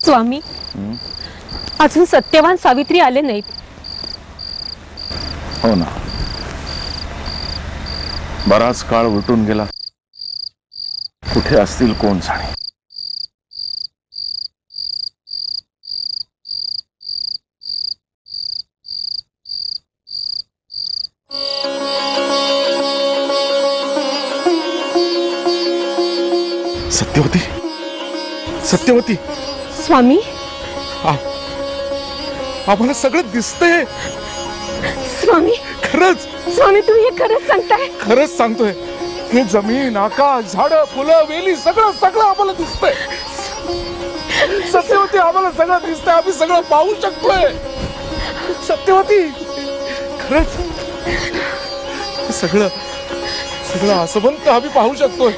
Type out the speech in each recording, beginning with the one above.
स्वामी, अजून सत्यवान सावित्री आले नाहीत. हो ना, बराच काळ उलटून गेला. कुठे असतील कोण जाणे. सत्यवती, सत्यवती. स्वामी, आम्हाला सगळं दिसतंय. स्वामी, खरंच. स्वामी, तुम्ही हे खरंच सांगताय? खरंच सांगतोय. हे जमीन, आकाश, झाडं, फुलं, वेली सगळं सगळं आम्हाला दिसतंय. सत्यवती, आम्हाला सगळं दिसतंय. आम्ही सगळं पाहू शकतोय. सत्यवती, खरंच सगळं सगळं आसमंत आम्ही पाहू शकतोय.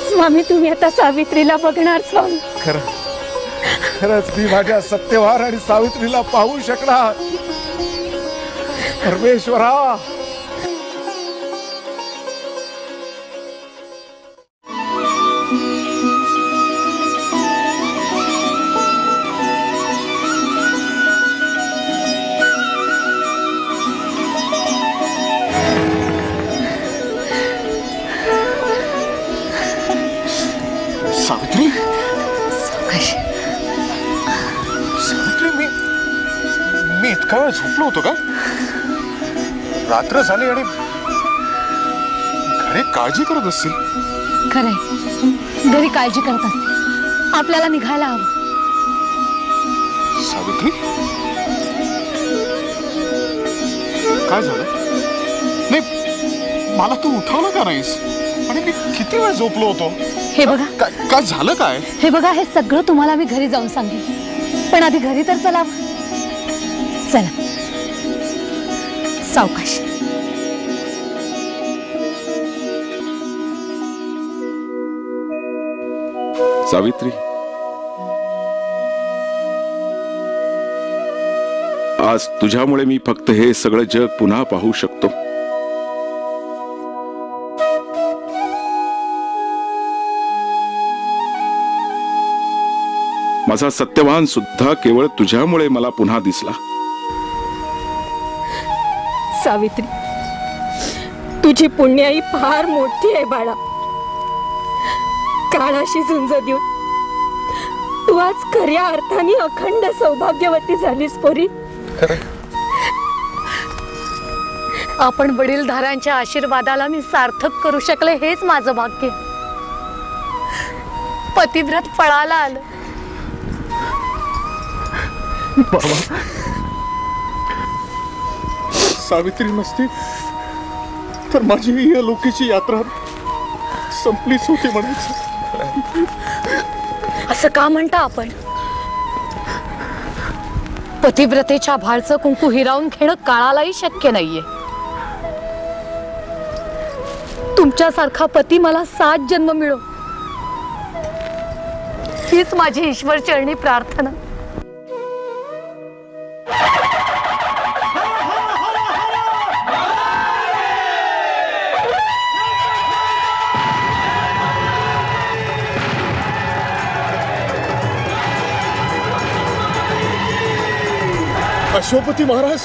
स्वामी, तुम्ही आता सावित्रीला बघणार. स्वामी, खरंच मी माझ्या सत्यवान आणि सावित्रीला पाहू शकणार. परमेश्वरा, सावित्री. सावित्री, मी इतका वेळ झोपलो होतो का? रात्र झाली आणि घरी काळजी करत असतील. खरंय, घरी काळजी करत असते. आपल्याला निघायला हवं. सावित्री, काय झालं? नाही, मला तू उठवलं का नाहीस? आणि मी किती वेळ झोपलो होतो. हे बघा, काय झालं? काय हे बघा, हे सगळं तुम्हाला मी घरी जाऊन सांगेन. पण आधी घरी तर चला. चला, सावकाश. सावित्री, आज तुझ्यामुळे मी फक्त हे सगळं जग पुन्हा पाहू शकतो. माझा सत्यवान सुद्धा केवळ तुझ्यामुळे मला पुन्हा दिसला. सावित्री, तुझी पुण्याई फार मोठी आहे बाळा. काळाशी झुंज देऊन तू आज खऱ्या अर्थाने अखंड सौभाग्यवती झालीस पोरी. आपण वडीलधाऱ्यांच्या आशीर्वादाला मी सार्थक करू शकले, हेच माझं भाग्य. पतिव्रत फळाला आलं. सावित्री नसती तर माझी ही लोकीची यात्रा संपलीच होती म्हणायचं. असं का म्हणता आपण? पतिव्रतेच्या भाळचं कुंकू हिरावून घेणं काळालाही शक्य नाहीये. तुमच्यासारखा पती मला 7 जन्म मिळो, हीच माझी ईश्वर चरणी प्रार्थना. अश्वपती महाराज,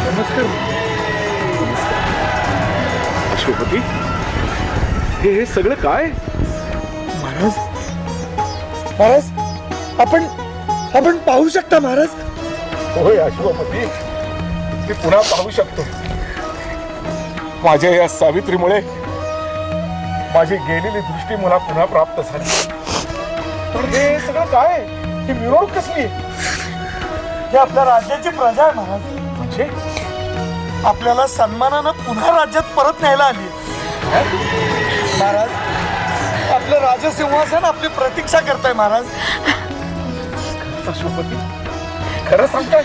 नमस्कार. अश्वपती, हे सगळं काय? महाराज, महाराज, आपण पाहू शकता महाराज. होय अश्वपती, मी पुन्हा पाहू शकतो. माझ्या या सावित्रीमुळे माझी गेलेली दृष्टी मला पुन्हा प्राप्त झाली. पण हे सगळं काय? ही मिरवणूक कसली? हे आपल्या राज्याची प्रजा आहे महाराज. म्हणजे आपल्याला सन्मानानं पुन्हा राज्यात परत न्यायला आली. महाराज, आपलं राजसिंहासन आपली प्रतीक्षा करताय महाराज. अश्वपती, खरं सांगताय?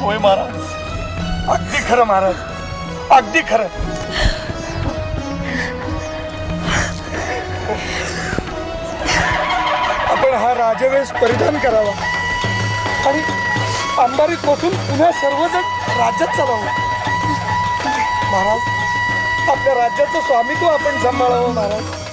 होय महाराज, अगदी खरं महाराज, अगदी खरं. आपण हा राजवेश परिधान करावा अंबारीत बसून पुन्हा सर्वजण राज्यात चालावं. महाराज, आपल्या राज्याचं स्वामित्व आपण सांभाळावं महाराज.